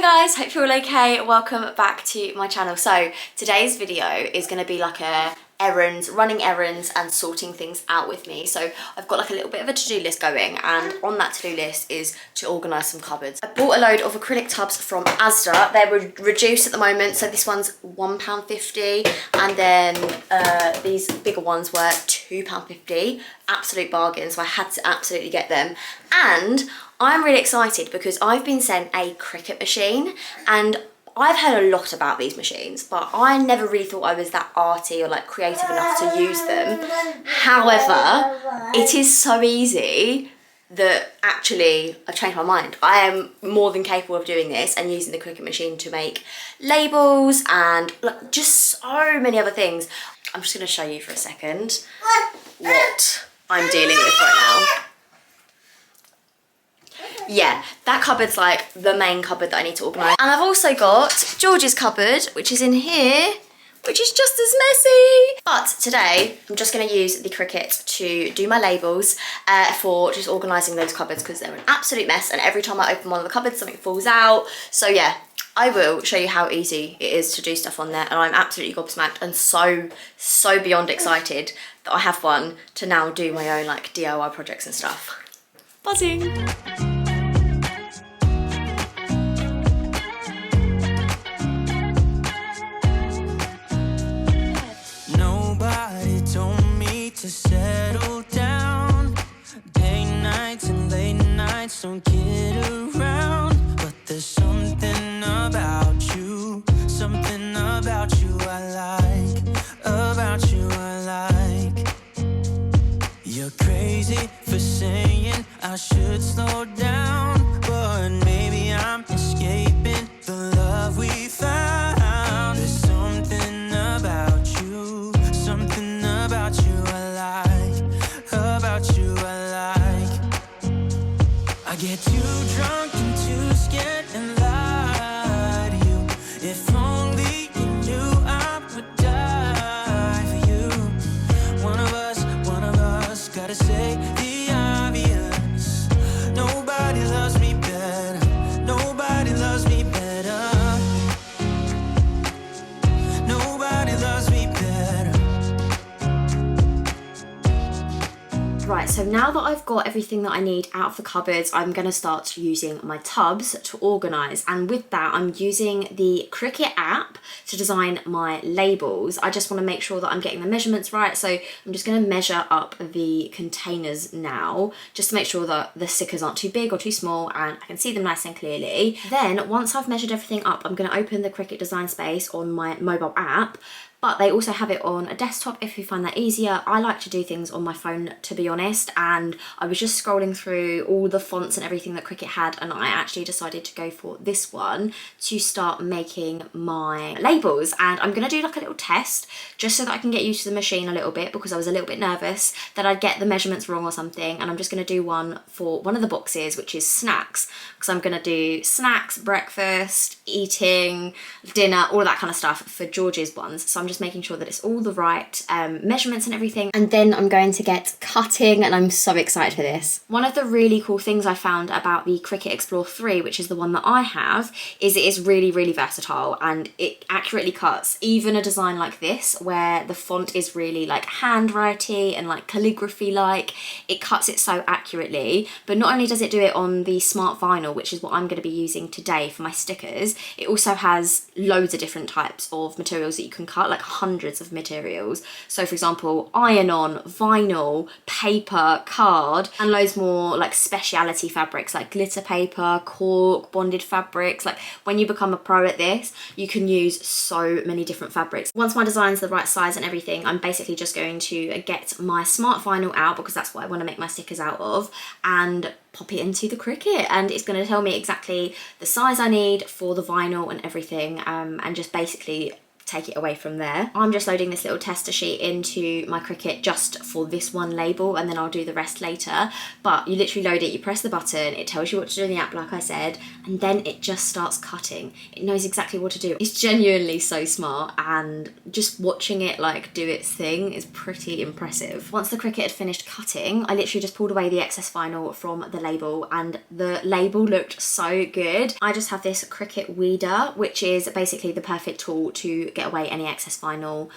guys, hope you're all okay. Welcome back to my channel. So today's video is going to be like running errands and sorting things out with me. So I've got like a little bit of a to-do list going, and on that to-do list is to organise some cupboards. I bought a load of acrylic tubs from Asda. They're reduced at the moment, so this one's £1.50 and then these bigger ones were £2.50. Absolute bargain, so I had to absolutely get them. And I'm really excited because I've been sent a Cricut machine, and I've heard a lot about these machines, but I never really thought I was that arty or like creative enough to use them. However, it is so easy that actually I've changed my mind. I am more than capable of doing this and using the Cricut machine to make labels and like, just so many other things. I'm just going to show you for a second what I'm dealing with right now. Yeah, that cupboard's like the main cupboard that I need to organise. And I've also got George's cupboard, which is in here, which is just as messy. But today, I'm just going to use the Cricut to do my labels for just organising those cupboards because they're an absolute mess, and every time I open one of the cupboards, something falls out. So yeah, I will show you how easy it is to do stuff on there, and I'm absolutely gobsmacked and so beyond excited that I have one to now do my own like DIY projects and stuff. Buzzing! To settle down, day nights and late nights don't get around, but there's something about you I like, about you I like. You're crazy for saying I should slow down, but maybe I'm escaping the love we found. There's something about you I get too drunk and too scared and lie to you. If only you knew I would die for you. One of us gotta say the obvious. Nobody loves me better. Nobody loves me better. Nobody loves me better. Right, so now that I've got everything that I need out of the cupboards, I'm going to start using my tubs to organise. And with that, I'm using the Cricut app to design my labels. I just want to make sure that I'm getting the measurements right. So I'm just going to measure up the containers now, just to make sure that the stickers aren't too big or too small and I can see them nice and clearly. Then once I've measured everything up, I'm going to open the Cricut Design Space on my mobile app. But they also have it on a desktop if you find that easier. I like to do things on my phone, to be honest, and I was just scrolling through all the fonts and everything that Cricut had, and I actually decided to go for this one to start making my labels. And I'm going to do like a little test just so that I can get used to the machine a little bit, because I was a little bit nervous that I'd get the measurements wrong or something. And I'm just going to do one for one of the boxes, which is snacks, because I'm going to do snacks, breakfast, eating, dinner, all of that kind of stuff for George's ones. So I'm just making sure that it's all the right measurements and everything, and then I'm going to get cutting, and I'm so excited for this. One of the really cool things I found about the Cricut Explore 3, which is the one that I have, is it is really versatile, and it accurately cuts even a design like this where the font is really like handwriting and like calligraphy like. It cuts it so accurately. But not only does it do it on the smart vinyl, which is what I'm going to be using today for my stickers, it also has loads of different types of materials that you can cut, like hundreds of materials. So for example, iron-on, vinyl, paper, card, and loads more like speciality fabrics like glitter paper, cork, bonded fabrics. Like when you become a pro at this, you can use so many different fabrics. Once my design's the right size and everything, I'm basically just going to get my smart vinyl out, because that's what I want to make my stickers out of, and pop it into the Cricut, and it's going to tell me exactly the size I need for the vinyl and everything, and just basically take it away from there. I'm just loading this little tester sheet into my Cricut just for this one label, and then I'll do the rest later. But you literally load it, you press the button, it tells you what to do in the app like I said, and then it just starts cutting. It knows exactly what to do. It's genuinely so smart, and just watching it like do its thing is pretty impressive. Once the Cricut had finished cutting, I literally just pulled away the excess vinyl from the label, and the label looked so good. I just have this Cricut weeder, which is basically the perfect tool to get away any excess vinyl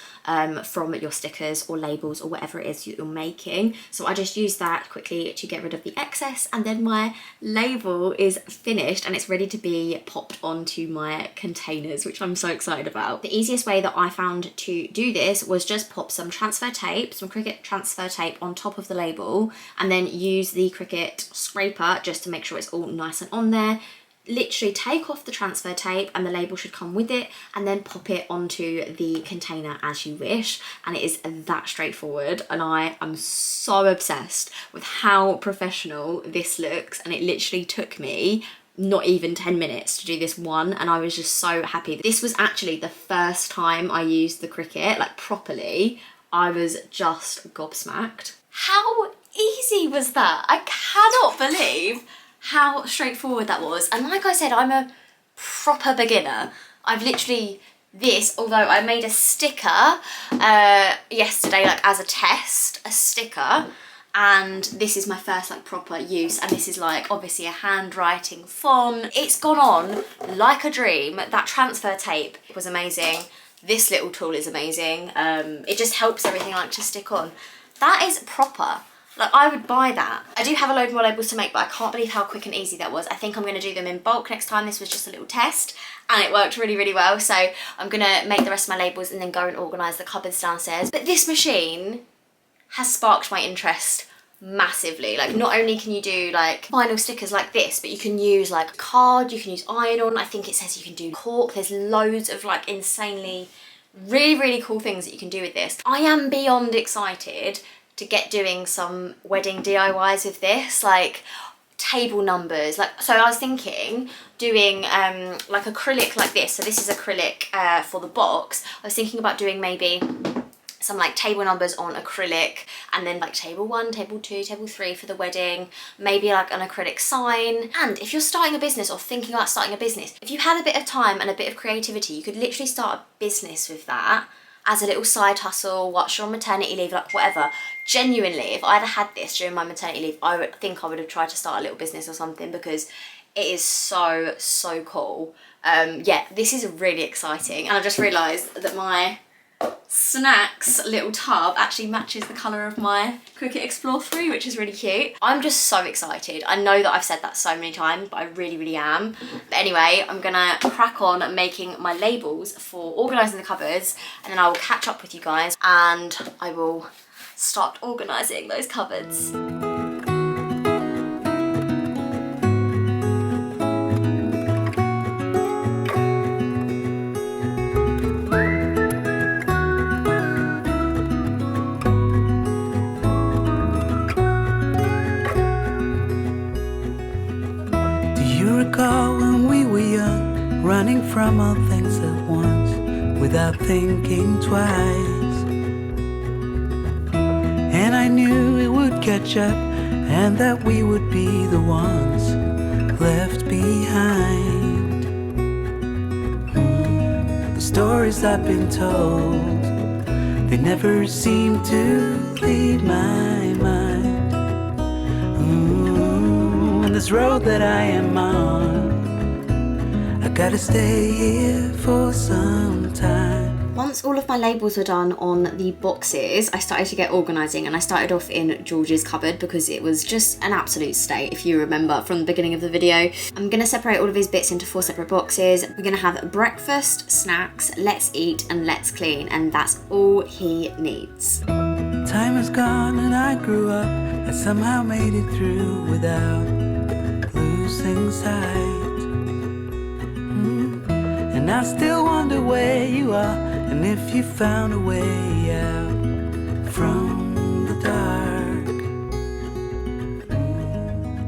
from your stickers or labels or whatever it is you're making. So I just use that quickly to get rid of the excess, and then my label is finished and it's ready to be popped onto my containers, which I'm so excited about. The easiest way that I found to do this was just pop some transfer tape, some Cricut transfer tape on top of the label, and then use the Cricut scraper just to make sure it's all nice and on there. Literally take off the transfer tape and the label should come with it, and then pop it onto the container as you wish, and it is that straightforward. And I am so obsessed with how professional this looks, and it literally took me not even 10 minutes to do this one, and I was just so happy. This was actually the first time I used the Cricut like properly. I was just gobsmacked. How easy was that? I cannot believe how straightforward that was. And like I said, I'm a proper beginner. I've literally although I made a sticker yesterday, like as a test, a sticker, and this is my first like proper use, and this is like obviously a handwriting font. It's gone on like a dream. That transfer tape was amazing. This little tool is amazing. It just helps everything like to stick on. That is proper. Like, I would buy that. I do have a load more labels to make, but I can't believe how quick and easy that was. I think I'm going to do them in bulk next time. This was just a little test, and it worked really, really well. So I'm going to make the rest of my labels and then go and organise the cupboards downstairs. But this machine has sparked my interest massively. Like, not only can you do like vinyl stickers like this, but you can use like card, you can use iron-on. I think it says you can do cork. There's loads of like insanely really, really cool things that you can do with this. I am beyond excited to get doing some wedding DIYs with this, like table numbers. Like, so I was thinking doing like acrylic like this. So this is acrylic for the box. I was thinking about doing maybe some like table numbers on acrylic, and then like table 1, table 2, table 3 for the wedding, maybe like an acrylic sign. And if you're starting a business or thinking about starting a business, if you had a bit of time and a bit of creativity, you could literally start a business with that as a little side hustle whilst you're on maternity leave, like whatever. Genuinely, if I'd have had this during my maternity leave, I would have tried to start a little business or something, because it is so, so cool. Yeah, this is really exciting. And I just realised that my snacks little tub actually matches the colour of my Cricut Explore 3, which is really cute. I'm just so excited. I know that I've said that so many times, but I really, really am. But anyway, I'm gonna crack on making my labels for organising the cupboards, and then I will catch up with you guys and I will start organising those cupboards. When we were young, running from all things at once, without thinking twice. And I knew it would catch up, and that we would be the ones left behind. The stories I've been told, they never seem to leave my mind. This road that I am on, I gotta stay here for some time. Once all of my labels were done on the boxes, I started to get organising, and I started off in George's cupboard because it was just an absolute state, if you remember from the beginning of the video. I'm gonna separate all of his bits into 4 separate boxes. We're gonna have breakfast, snacks, let's eat, and let's clean, and that's all he needs. Time is gone and I grew up. I somehow made it through without losing sight. And I still wonder where you are, and if you found a way out from the dark.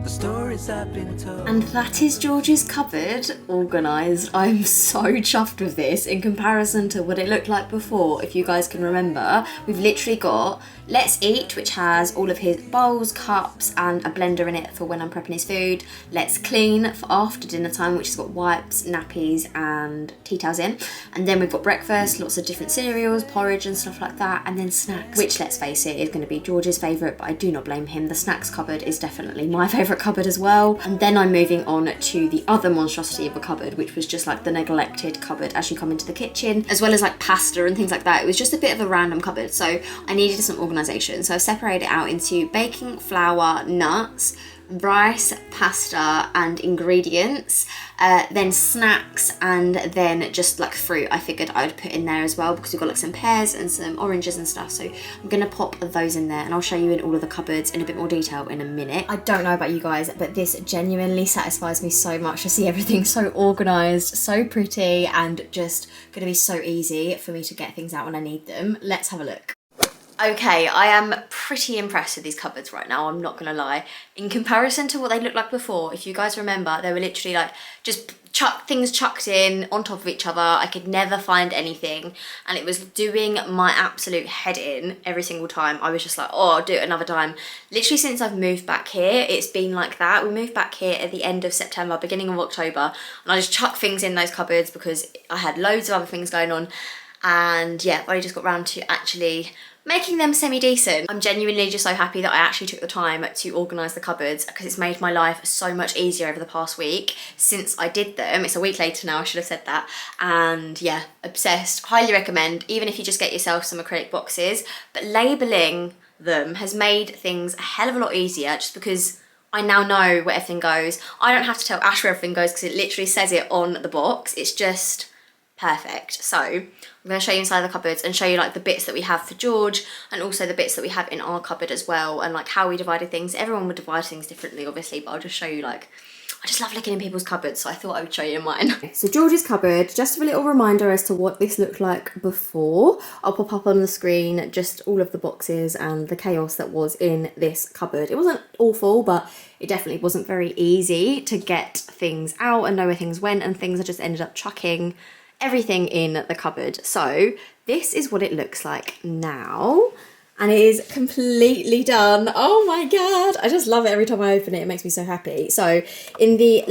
The stories cause I've been told. And that is George's cupboard organised. I'm so chuffed with this in comparison to what it looked like before. If you guys can remember, we've literally got Let's Eat, which has all of his bowls, cups and a blender in it for when I'm prepping his food. Let's Clean for after dinner time, which has got wipes, nappies and tea towels in. And then we've got breakfast, lots of different cereals, porridge and stuff like that. And then snacks, which let's face it is going to be George's favourite, but I do not blame him. The snacks cupboard is definitely my favourite cupboard as well. And then I'm moving on to the other monstrosity of a cupboard, which was just like the neglected cupboard as you come into the kitchen, as well as like pasta and things like that. It was just a bit of a random cupboard, so I needed some organisation. So I've separated it out into baking flour, nuts, rice, pasta and ingredients, then snacks, and then just like fruit I figured I would put in there as well, because we've got like some pears and some oranges and stuff, so I'm gonna pop those in there and I'll show you in all of the cupboards in a bit more detail in a minute. I don't know about you guys, but this genuinely satisfies me so much to see everything so organised, so pretty, and just gonna be so easy for me to get things out when I need them. Let's have a look. Okay, I am pretty impressed with these cupboards right now, I'm not gonna lie. In comparison to what they looked like before, if you guys remember, they were literally like just things chucked in on top of each other. I could never find anything and it was doing my absolute head in every single time. I was just like, oh, I'll do it another time. Literally since I've moved back here, it's been like that. We moved back here at the end of September, beginning of October, and I just chucked things in those cupboards because I had loads of other things going on. And yeah, I just got round to actually making them semi-decent. I'm genuinely just so happy that I actually took the time to organise the cupboards, because it's made my life so much easier over the past week since I did them. It's a week later now, I should have said that. And yeah, obsessed, highly recommend, even if you just get yourself some acrylic boxes. But labelling them has made things a hell of a lot easier, just because I now know where everything goes. I don't have to tell Ash where everything goes because it literally says it on the box. It's just perfect. So I'm going to show you inside the cupboards and show you like the bits that we have for George and also the bits that we have in our cupboard as well, and like how we divided things. Everyone would divide things differently obviously, but I'll just show you, like, I just love looking in people's cupboards, so I thought I would show you mine. So George's cupboard, just a little reminder as to what this looked like before. I'll pop up on the screen just all of the boxes and the chaos that was in this cupboard. It wasn't awful, but it definitely wasn't very easy to get things out and know where things went, and things I just ended up chucking everything in the cupboard. So this is what it looks like now, and it is completely done. Oh my god, I just love it every time I open it. It makes me so happy. So in the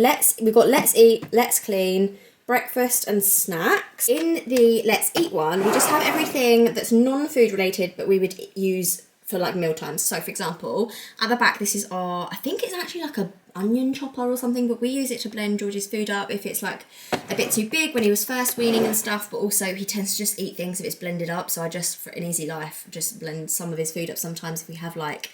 we've got Let's Eat, Let's Clean, breakfast and snacks. In the Let's Eat one, we just have everything that's non-food related but we would use for like meal times. So for example, at the back, this is our, I think it's actually like a onion chopper or something, but we use it to blend George's food up if it's like a bit too big when he was first weaning and stuff, but also he tends to just eat things if it's blended up. So I just, for an easy life, just blend some of his food up. Sometimes if we have like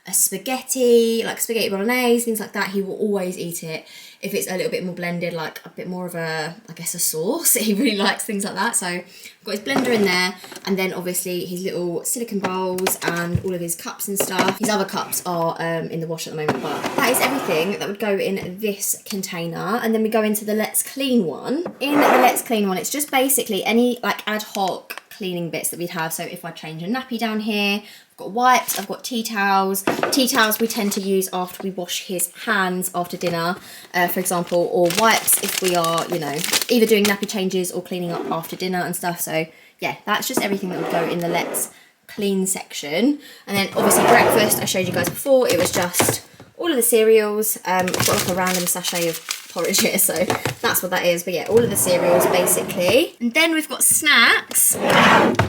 a spaghetti, like spaghetti bolognese, things like that, he will always eat it. If it's a little bit more blended, like a bit more of a, I guess, a sauce, he really likes things like that. So I've got his blender in there, and then obviously his little silicone bowls and all of his cups and stuff. His other cups are in the wash at the moment, but that is everything that would go in this container. And then we go into the Let's Clean one. In the Let's Clean one, it's just basically any like ad hoc cleaning bits that we'd have. So if I change a nappy down here, I've got wipes, I've got tea towels. Tea towels we tend to use after we wash his hands after dinner, for example, or wipes if we are, you know, either doing nappy changes or cleaning up after dinner and stuff. So yeah, that's just everything that would go in the Let's Clean section. And then obviously breakfast, I showed you guys before, it was just all of the cereals. I've got like a random sachet of porridge here, so that's what that is. But yeah, all of the cereals basically. And then we've got snacks,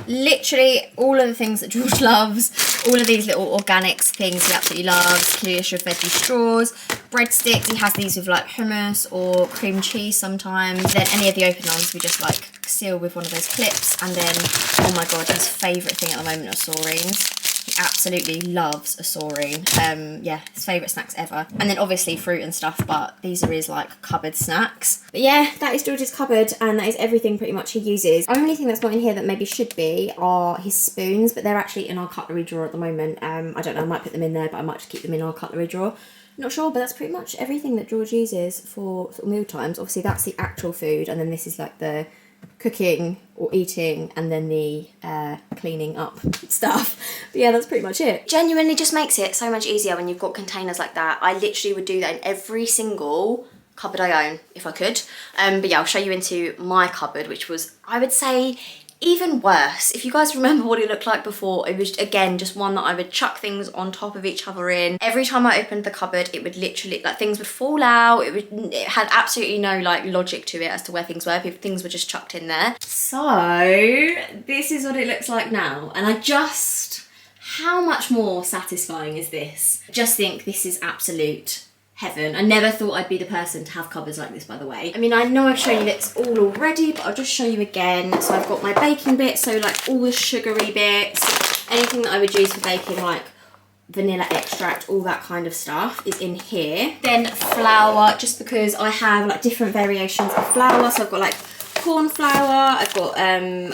literally all of the things that George loves, all of these little organics things he absolutely loves, Kilish veggie straws, breadsticks, he has these with like hummus or cream cheese sometimes. Then any of the open ones we just like seal with one of those clips. And then, oh my god, his favourite thing at the moment are saurines. He absolutely loves a saurine. Yeah, his favourite snacks ever. And then obviously fruit and stuff, but these are his like cupboard snacks. But yeah, that is George's cupboard, and that is everything pretty much he uses. Only thing that's not in here that maybe should be are his spoons, but they're actually in our cutlery drawer at the moment. I don't know, I might put them in there, but I might just keep them in our cutlery drawer. Not sure, but that's pretty much everything that George uses for sort of meal times. Obviously that's the actual food, and then this is like the cooking or eating, and then the cleaning up stuff. But yeah, that's pretty much it. Genuinely just makes it so much easier when you've got containers like that. I literally would do that in every single cupboard I own if I could. But yeah, I'll show you into my cupboard, which was, I would say, even worse. If you guys remember what it looked like before, it was again just one that I would chuck things on top of each other in. Every time I opened the cupboard, it would literally, like, things would fall out. It had absolutely no like logic to it as to where things were. Things were just chucked in there. So this is what it looks like now, and how much more satisfying is this? I just think this is absolute heaven. I never thought I'd be the person to have cupboards like this, by the way. I mean, I know I've shown you this all already, but I'll just show you again. So I've got my baking bit, so like all the sugary bits, anything that I would use for baking, like vanilla extract, all that kind of stuff is in here. Then flour, just because I have like different variations of flour. So I've got like corn flour, I've got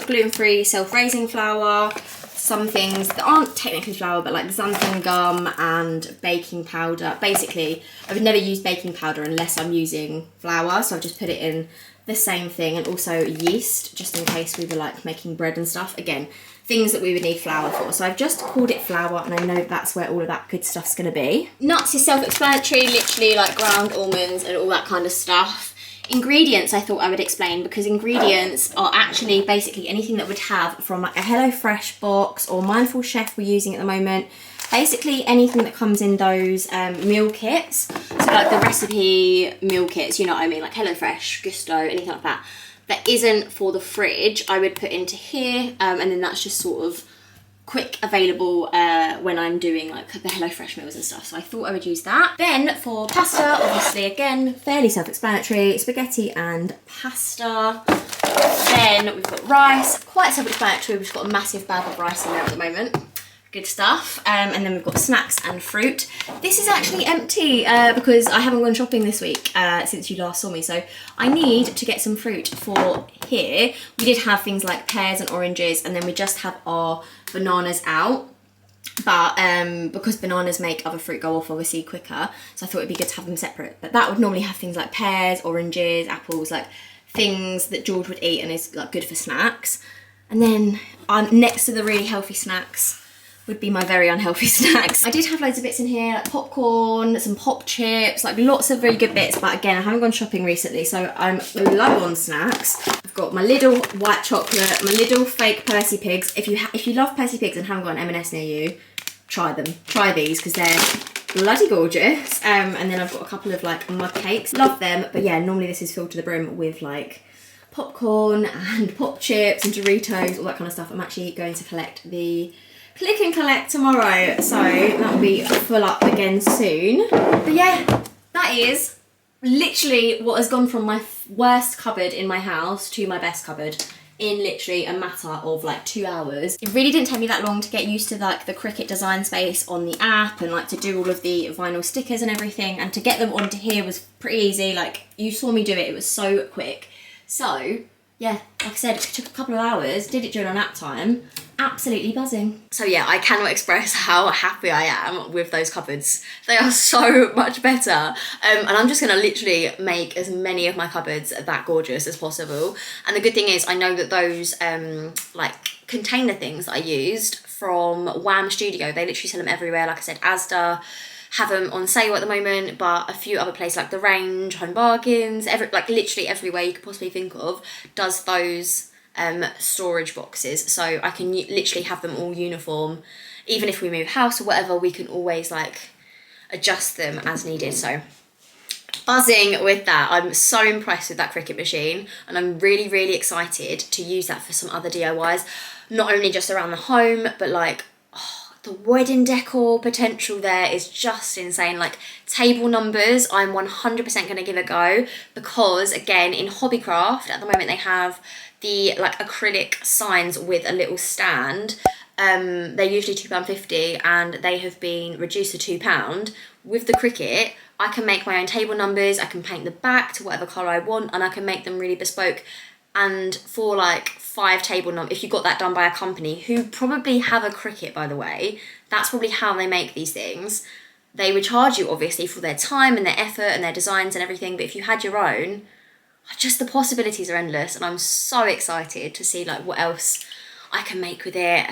gluten-free self-raising flour, some things that aren't technically flour, but like xanthan gum and baking powder. Basically, I would never use baking powder unless I'm using flour, so I've just put it in the same thing, and also yeast, just in case we were like making bread and stuff. Again, things that we would need flour for. So I've just called it flour, and I know that's where all of that good stuff's gonna be. Nuts is self-explanatory, literally like ground almonds and all that kind of stuff. Ingredients I thought I would explain, because ingredients are actually basically anything that would have from like a HelloFresh box or Mindful Chef we're using at the moment. Basically anything that comes in those meal kits. So like the recipe meal kits, you know what I mean, like HelloFresh, Gusto, anything like that. That isn't for the fridge, I would put into here, and then that's just sort of quick available when I'm doing like the HelloFresh meals and stuff, so I thought I would use that. Then for pasta, obviously again fairly self-explanatory, spaghetti and pasta. Then we've got rice, quite self-explanatory, we've just got a massive bag of rice in there at the moment. Good stuff. And then we've got snacks and fruit. This is actually empty because I haven't gone shopping this week since you last saw me, so I need to get some fruit for here. We did have things like pears and oranges, and then we just have our bananas out, but because bananas make other fruit go off obviously quicker, so I thought it'd be good to have them separate. But that would normally have things like pears, oranges, apples, like things that George would eat and is like good for snacks. And then next to the really healthy snacks would be my very unhealthy snacks. I did have loads of bits in here, like popcorn, some pop chips, like lots of really good bits, but again, I haven't gone shopping recently, so I'm low on snacks. I've got my little white chocolate, my little fake Percy Pigs. If you love Percy Pigs and haven't got an M&S near you, try them. Try these, because they're bloody gorgeous. And then I've got a couple of like mug cakes. Love them, but yeah, normally this is filled to the brim with like popcorn and pop chips and Doritos, all that kind of stuff. I'm actually going to collect the Click and Collect tomorrow, so that'll be full up again soon. But yeah, that is literally what has gone from my worst cupboard in my house to my best cupboard in literally a matter of like 2 hours. It really didn't take me that long to get used to like the Cricut design space on the app and like to do all of the vinyl stickers and everything, and to get them onto here was pretty easy. Like, you saw me do it, it was so quick. So yeah, like I said, it took a couple of hours, did it during our nap time, absolutely buzzing. So yeah, I cannot express how happy I am with those cupboards. They are so much better. And I'm just gonna literally make as many of my cupboards that gorgeous as possible. And the good thing is, I know that those like container things that I used from Wham Studio, they literally sell them everywhere. Like I said, Asda have them on sale at the moment, but a few other places like The Range, Home Bargains, like literally everywhere you could possibly think of does those storage boxes. So I can literally have them all uniform. Even if we move house or whatever, we can always like adjust them as needed. So buzzing with that. I'm so impressed with that Cricut machine, and I'm really, really excited to use that for some other DIYs. Not only just around the home, but like, the wedding decor potential there is just insane. Like table numbers, I'm 100% going to give a go, because again, in Hobbycraft at the moment they have the like acrylic signs with a little stand. They're usually £2.50 and they have been reduced to £2. With the Cricut, I can make my own table numbers, I can paint the back to whatever colour I want, and I can make them really bespoke. And for like 5 table numbers, if you got that done by a company who probably have a Cricut, by the way, that's probably how they make these things. They would charge you obviously for their time and their effort and their designs and everything, but if you had your own, just the possibilities are endless, and I'm so excited to see like what else I can make with it.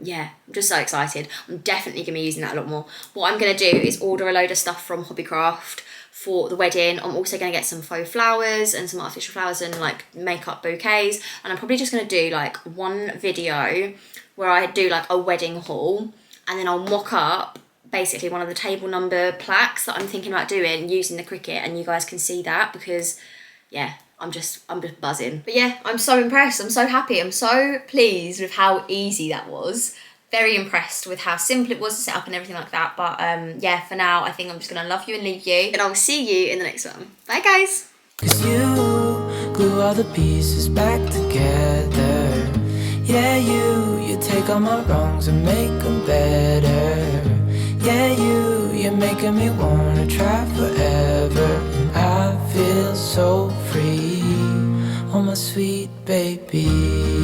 Yeah, I'm just so excited. I'm definitely gonna be using that a lot more. What I'm gonna do is order a load of stuff from Hobbycraft for the wedding. I'm also gonna get some faux flowers and some artificial flowers and like makeup bouquets, and I'm probably just gonna do like one video where I do like a wedding haul, and then I'll mock up basically one of the table number plaques that I'm thinking about doing using the Cricut, and you guys can see that, because yeah, I'm just buzzing. But yeah, I'm so impressed. I'm so happy. I'm so pleased with how easy that was. Very impressed with how simple it was to set up and everything like that. But yeah, for now, I think I'm just gonna love you and leave you, and I'll see you in the next one. Bye guys. 'Cause you glue all the pieces back together. Yeah, you take all my wrongs and make them better. Yeah, you're making me wanna try forever. And I feel so free, oh my sweet baby.